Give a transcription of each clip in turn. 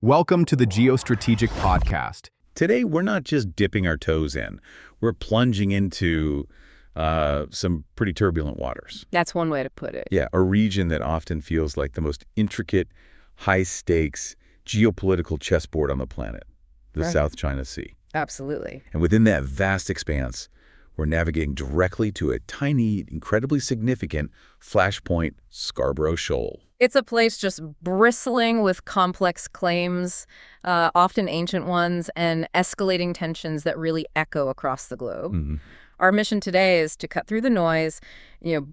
Welcome to the Geostrategic Podcast. Today, we're not just dipping our toes in. We're plunging into some pretty turbulent waters. That's one way to put it. Yeah, a region that often feels like the most intricate, high-stakes geopolitical chessboard on the planet, the Right. South China Sea. Absolutely. And within that vast expanse, we're navigating directly to a tiny, incredibly significant flashpoint, Scarborough Shoal. It's a place just bristling with complex claims, often ancient ones, and escalating tensions that really echo across the globe. Mm-hmm. Our mission today is to cut through the noise,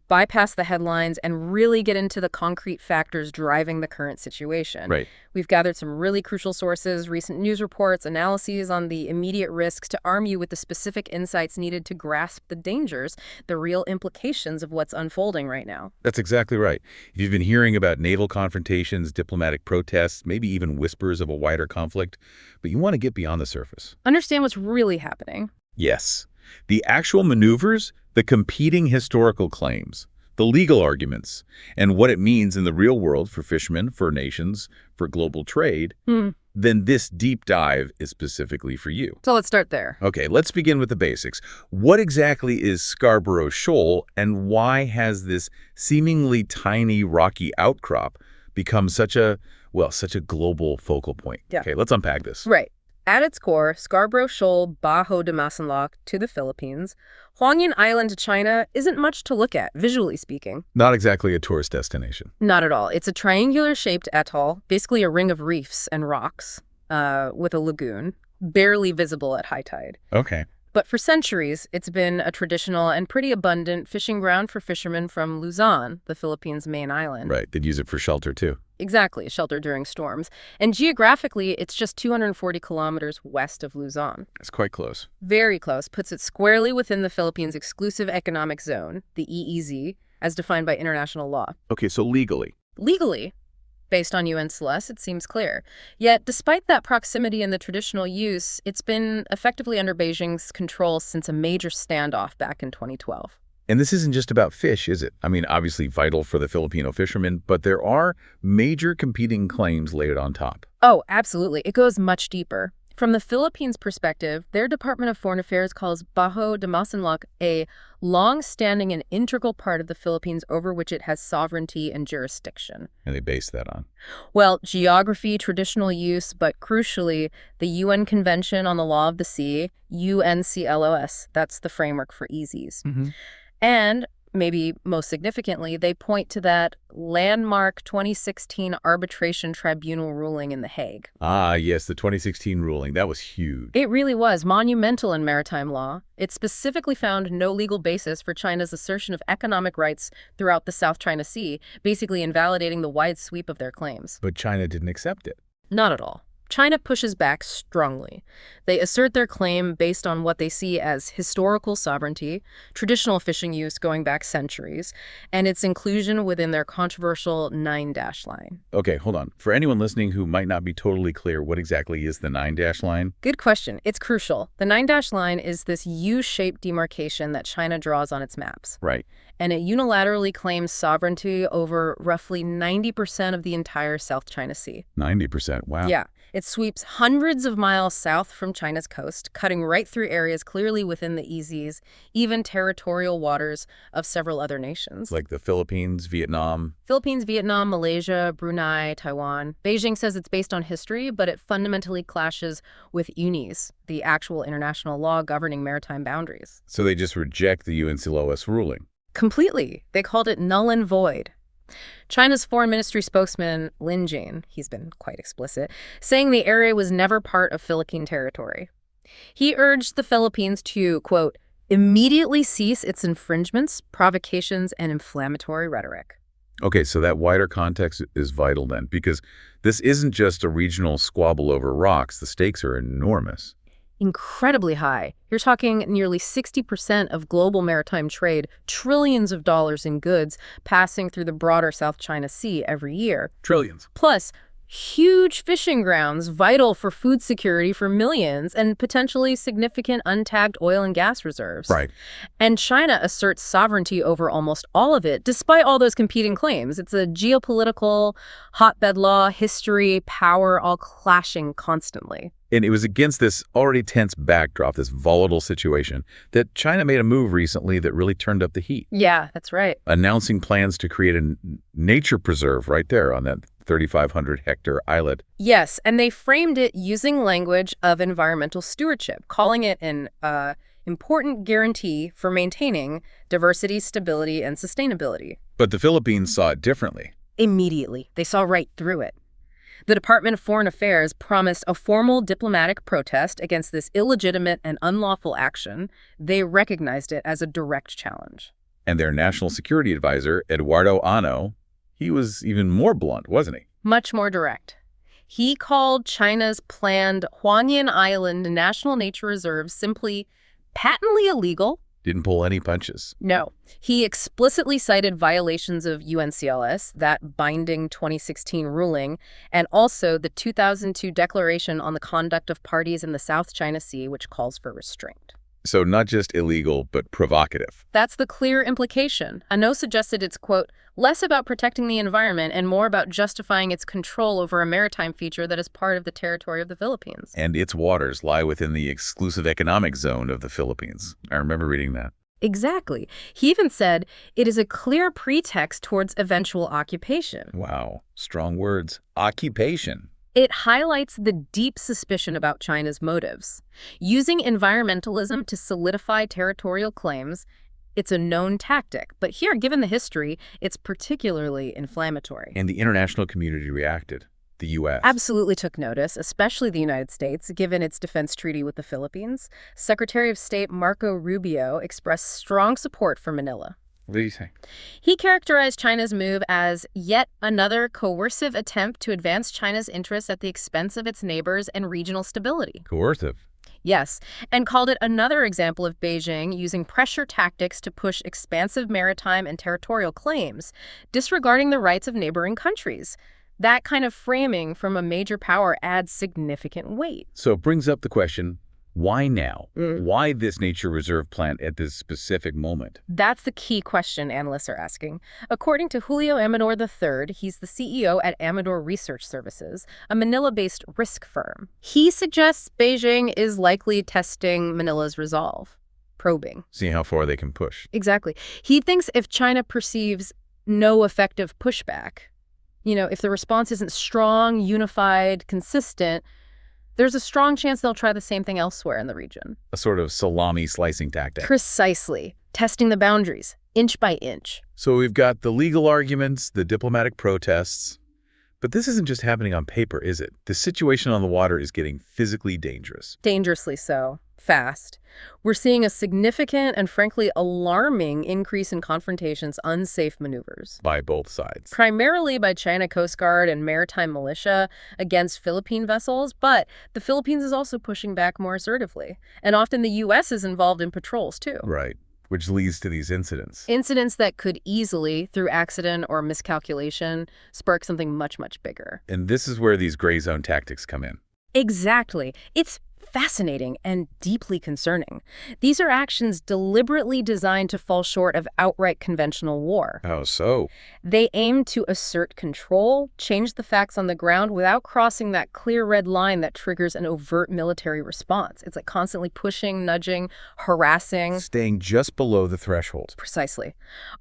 bypass the headlines, and really get into the concrete factors driving the current situation. Right. We've gathered some really crucial sources, recent news reports, analyses on the immediate risks to arm you with the specific insights needed to grasp the dangers, the real implications of what's unfolding right now. That's exactly right. If you've been hearing about naval confrontations, diplomatic protests, maybe even whispers of a wider conflict, but you want to get beyond the surface. Understand what's really happening. Yes. The actual maneuvers, the competing historical claims, the legal arguments, and what it means in the real world for fishermen, for nations, for global trade, then this deep dive is specifically for you. So let's start there. Okay, let's begin with the basics. What exactly is Scarborough Shoal, and why has this seemingly tiny rocky outcrop become such a global focal point? Yeah. Okay, let's unpack this. Right. At its core, Scarborough Shoal, Bajo de Masinloc to the Philippines, Huangyan Island to China isn't much to look at, visually speaking. Not exactly a tourist destination. Not at all. It's a triangular-shaped atoll, basically a ring of reefs and rocks, with a lagoon, barely visible at high tide. Okay. But for centuries, it's been a traditional and pretty abundant fishing ground for fishermen from Luzon, the Philippines' main island. Right, they'd use it for shelter too. Exactly, shelter during storms. And geographically, it's just 240 kilometers west of Luzon. That's quite close. Very close, puts it squarely within the Philippines' exclusive economic zone, the EEZ, as defined by international law. Okay, so legally. Legally, based on UN SLES, it seems clear. Yet, despite that proximity and the traditional use, it's been effectively under Beijing's control since a major standoff back in 2012. And this isn't just about fish, is it? I mean, obviously vital for the Filipino fishermen, but there are major competing claims laid on top. Oh, absolutely. It goes much deeper. From the Philippines' perspective, their Department of Foreign Affairs calls Bajo de Masinloc a long-standing and integral part of the Philippines over which it has sovereignty and jurisdiction. And they base that on. Well, geography, traditional use, but crucially, the UN Convention on the Law of the Sea, UNCLOS, that's the framework for EEZs. And, maybe most significantly, they point to that landmark 2016 arbitration tribunal ruling in The Hague. Ah, yes, the 2016 ruling. That was huge. It really was monumental in maritime law. It specifically found no legal basis for China's assertion of economic rights throughout the South China Sea, basically invalidating the wide sweep of their claims. But China didn't accept it. Not at all. China pushes back strongly. They assert their claim based on what they see as historical sovereignty, traditional fishing use going back centuries, and its inclusion within their controversial 9-line. Okay, hold on. For anyone listening who might not be totally clear, what exactly is the 9-line? Good question. It's crucial. The 9-line is this U-shaped demarcation that China draws on its maps. Right. And it unilaterally claims sovereignty over roughly 90% of the entire South China Sea. 90%, wow. Yeah. It sweeps hundreds of miles south from China's coast, cutting right through areas clearly within the EEZs, even territorial waters of several other nations. Like the Philippines, Vietnam. Philippines, Vietnam, Malaysia, Brunei, Taiwan. Beijing says it's based on history, but it fundamentally clashes with UNIS, the actual international law governing maritime boundaries. So they just reject the UNCLOS ruling. Completely. They called it null and void. China's foreign ministry spokesman, Lin Jian, he's been quite explicit, saying the area was never part of Philippine territory. He urged the Philippines to, quote, immediately cease its infringements, provocations, and inflammatory rhetoric. Okay, so that wider context is vital then, because this isn't just a regional squabble over rocks. The stakes are enormous. Incredibly high. You're talking nearly 60% of global maritime trade, trillions of dollars in goods passing through the broader South China Sea every year. Trillions. Plus, Huge fishing grounds, vital for food security for millions, and potentially significant untapped oil and gas reserves. Right. And China asserts sovereignty over almost all of it, despite all those competing claims. It's a geopolitical, hotbed law, history, power, all clashing constantly. And it was against this already tense backdrop, this volatile situation, that China made a move recently that really turned up the heat. Yeah, that's right. Announcing plans to create a nature preserve right there on that 3,500-hectare islet. Yes, and they framed it using language of environmental stewardship, calling it an important guarantee for maintaining diversity, stability, and sustainability. But the Philippines saw it differently. Immediately, they saw right through it. The Department of Foreign Affairs promised a formal diplomatic protest against this illegitimate and unlawful action. They recognized it as a direct challenge. And their national security advisor, Eduardo Ano, he was even more blunt, wasn't he? Much more direct. He called China's planned Huangyan Island National Nature Reserve simply patently illegal. Didn't pull any punches. No. He explicitly cited violations of UNCLS, that binding 2016 ruling, and also the 2002 Declaration on the Conduct of Parties in the South China Sea, which calls for restraint. So not just illegal, but provocative. That's the clear implication. Ano suggested it's, quote, less about protecting the environment and more about justifying its control over a maritime feature that is part of the territory of the Philippines. And its waters lie within the exclusive economic zone of the Philippines. I remember reading that. Exactly. He even said it is a clear pretext towards eventual occupation. Wow, strong words. Occupation. It highlights the deep suspicion about China's motives. Using environmentalism to solidify territorial claims, it's a known tactic. But here, given the history, it's particularly inflammatory. And the international community reacted. The U.S. Absolutely took notice, especially the United States, given its defense treaty with the Philippines. Secretary of State Marco Rubio expressed strong support for Manila. What did he say? He characterized China's move as yet another coercive attempt to advance China's interests at the expense of its neighbors and regional stability. Coercive. Yes, and called it another example of Beijing using pressure tactics to push expansive maritime and territorial claims, disregarding the rights of neighboring countries. That kind of framing from a major power adds significant weight. So it brings up the question, why now? Why this nature reserve plan at this specific moment? That's the key question analysts are asking. According to Julio Amador III, he's the CEO at Amador Research Services, a Manila-based risk firm. He suggests Beijing is likely testing Manila's resolve, probing. Seeing how far they can push. Exactly. He thinks if China perceives no effective pushback, if the response isn't strong, unified, consistent, there's a strong chance they'll try the same thing elsewhere in the region. A sort of salami slicing tactic. Precisely. Testing the boundaries, inch by inch. So we've got the legal arguments, the diplomatic protests. But this isn't just happening on paper, is it? The situation on the water is getting physically dangerous. Dangerously so. Fast. We're seeing a significant and frankly alarming increase in confrontations, unsafe maneuvers. By both sides. Primarily by China Coast Guard and maritime militia against Philippine vessels, but the Philippines is also pushing back more assertively. And often the U.S. is involved in patrols, too. Right. Which leads to these incidents. Incidents that could easily, through accident or miscalculation, spark something much, much bigger. And this is where these gray zone tactics come in. Exactly. It's fascinating and deeply concerning. These are actions deliberately designed to fall short of outright conventional war. How so? They aim to assert control, change the facts on the ground without crossing that clear red line that triggers an overt military response. It's like constantly pushing, nudging, harassing. Staying just below the threshold. Precisely.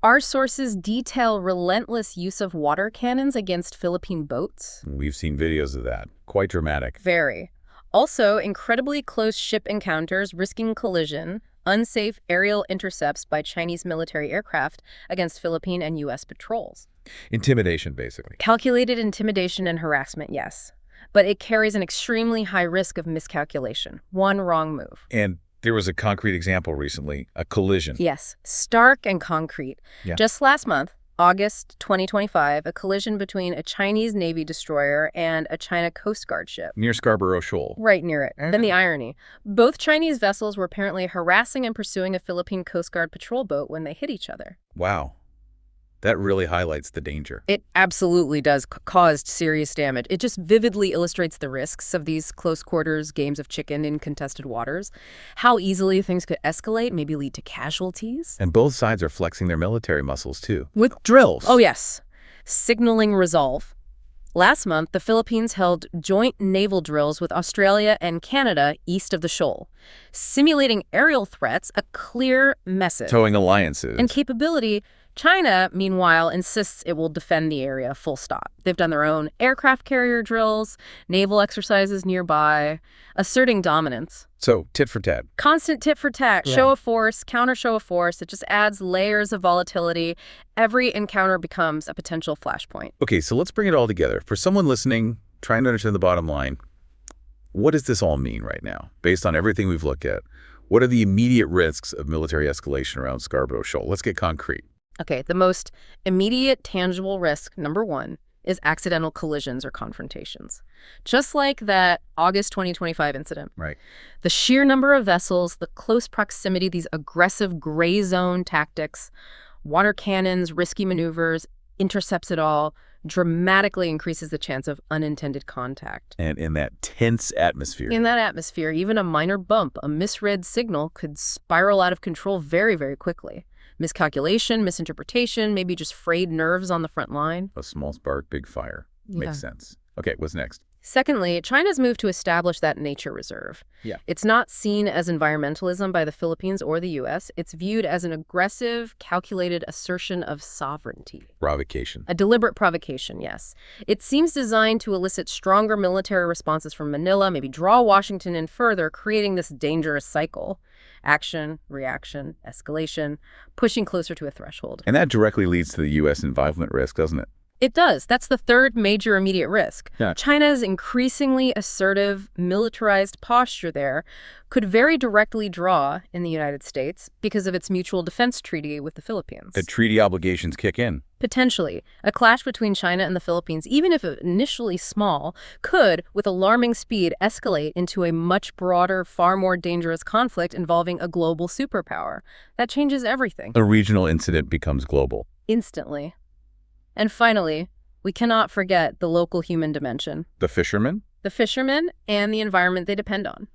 Our sources detail relentless use of water cannons against Philippine boats. We've seen videos of that. Quite dramatic. Very. Also, incredibly close ship encounters risking collision, unsafe aerial intercepts by Chinese military aircraft against Philippine and U.S. patrols. Intimidation, basically. Calculated intimidation and harassment, yes. But it carries an extremely high risk of miscalculation. One wrong move. And there was a concrete example recently, a collision. Yes, stark and concrete. Yeah. Just last month, August 2025, a collision between a Chinese Navy destroyer and a China Coast Guard ship. Near Scarborough Shoal. Right near it. Then the irony. Both Chinese vessels were apparently harassing and pursuing a Philippine Coast Guard patrol boat when they hit each other. Wow. That really highlights the danger. It absolutely does cause serious damage. It just vividly illustrates the risks of these close quarters games of chicken in contested waters, how easily things could escalate, maybe lead to casualties. And both sides are flexing their military muscles, too, with drills. Oh, yes. Signaling resolve. Last month, the Philippines held joint naval drills with Australia and Canada east of the shoal, simulating aerial threats, a clear message. Towing alliances. And capability. China, meanwhile, insists it will defend the area full stop. They've done their own aircraft carrier drills, naval exercises nearby, asserting dominance. So, tit for tat. Constant tit for tat, Yeah. show of force, counter show of force. It just adds layers of volatility. Every encounter becomes a potential flashpoint. Okay, so let's bring it all together. For someone listening, trying to understand the bottom line, what does this all mean right now, based on everything we've looked at? What are the immediate risks of military escalation around Scarborough Shoal? Let's get concrete. Okay, the most immediate tangible risk, number one, is accidental collisions or confrontations. Just like that August 2025 incident. Right. The sheer number of vessels, the close proximity, these aggressive gray zone tactics, water cannons, risky maneuvers, intercepts it all, dramatically increases the chance of unintended contact. And in that tense atmosphere. In that atmosphere, even a minor bump, a misread signal could spiral out of control very, very quickly. Miscalculation, misinterpretation, maybe just frayed nerves on the front line. A small spark, big fire. Yeah. Makes sense. Okay, what's next? Secondly, China's moved to establish that nature reserve. Yeah. It's not seen as environmentalism by the Philippines or the U.S. It's viewed as an aggressive, calculated assertion of sovereignty. Provocation. A deliberate provocation, yes. It seems designed to elicit stronger military responses from Manila, maybe draw Washington in further, creating this dangerous cycle. Action, reaction, escalation, pushing closer to a threshold. And that directly leads to the U.S. involvement risk, doesn't it? It does. That's the third major immediate risk. Yeah. China's increasingly assertive, militarized posture there could very directly draw in the United States because of its mutual defense treaty with the Philippines. The treaty obligations kick in. Potentially. A clash between China and the Philippines, even if initially small, could, with alarming speed, escalate into a much broader, far more dangerous conflict involving a global superpower. That changes everything. A regional incident becomes global. Instantly. And finally, we cannot forget the local human dimension. The fishermen? The fishermen and the environment they depend on.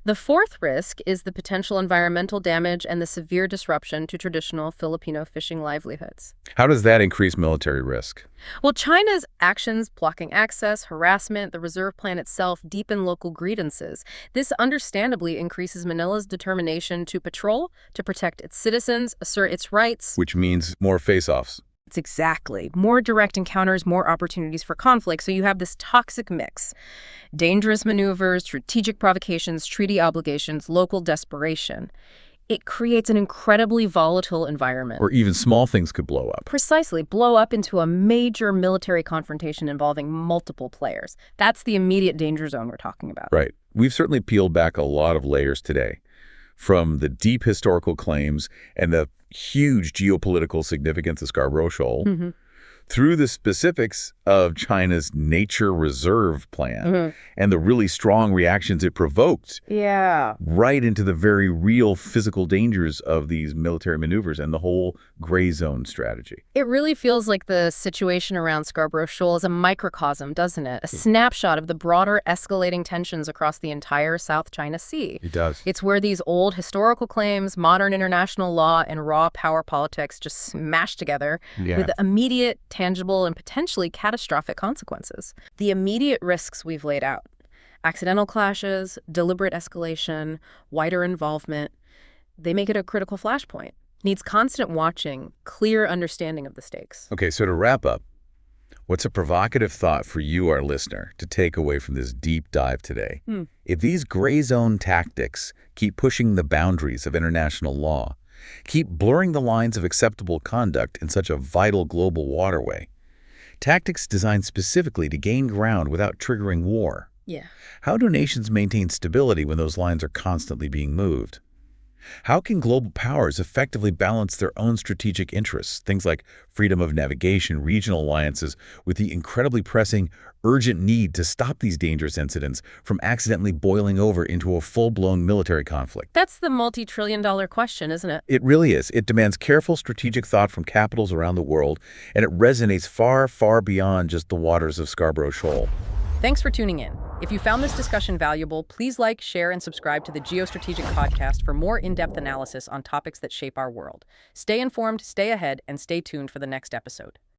The fourth risk is the potential environmental damage and the severe disruption to traditional Filipino fishing livelihoods. How does that increase military risk? Well, China's actions, blocking access, harassment, the reserve plan itself, deepen local grievances. This understandably increases Manila's determination to patrol, to protect its citizens, assert its rights. Which means more face-offs. It's exactly. More direct encounters, more opportunities for conflict. So you have this toxic mix. Dangerous maneuvers, strategic provocations, treaty obligations, local desperation. It creates an incredibly volatile environment. Or even small things could blow up. Precisely. Blow up into a major military confrontation involving multiple players. That's the immediate danger zone we're talking about. Right. We've certainly peeled back a lot of layers today. From the deep historical claims and the huge geopolitical significance of Scarborough Shoal, through the specifics of China's nature reserve plan and the really strong reactions it provoked. Yeah. Right into the very real physical dangers of these military maneuvers and the whole gray zone strategy. It really feels like the situation around Scarborough Shoal is a microcosm, doesn't it? A snapshot of the broader escalating tensions across the entire South China Sea. It does. It's where these old historical claims, modern international law, and raw power politics just smash together with immediate, tangible, and potentially catastrophic consequences. The immediate risks we've laid out: accidental clashes, deliberate escalation, wider involvement, they make it a critical flashpoint. Needs constant watching, clear understanding of the stakes. Okay, so to wrap up, what's a provocative thought for you, our listener, to take away from this deep dive today? If these gray zone tactics keep pushing the boundaries of international law, keep blurring the lines of acceptable conduct in such a vital global waterway, tactics designed specifically to gain ground without triggering war, Yeah. how do nations maintain stability when those lines are constantly being moved? How can global powers effectively balance their own strategic interests, things like freedom of navigation, regional alliances, with the incredibly pressing, urgent need to stop these dangerous incidents from accidentally boiling over into a full-blown military conflict? That's the multi-trillion-dollar question, isn't it? It really is. It demands careful strategic thought from capitals around the world, and it resonates far, far beyond just the waters of Scarborough Shoal. Thanks for tuning in. If you found this discussion valuable, please like, share, and subscribe to the Geostrategic Podcast for more in-depth analysis on topics that shape our world. Stay informed, stay ahead, and stay tuned for the next episode.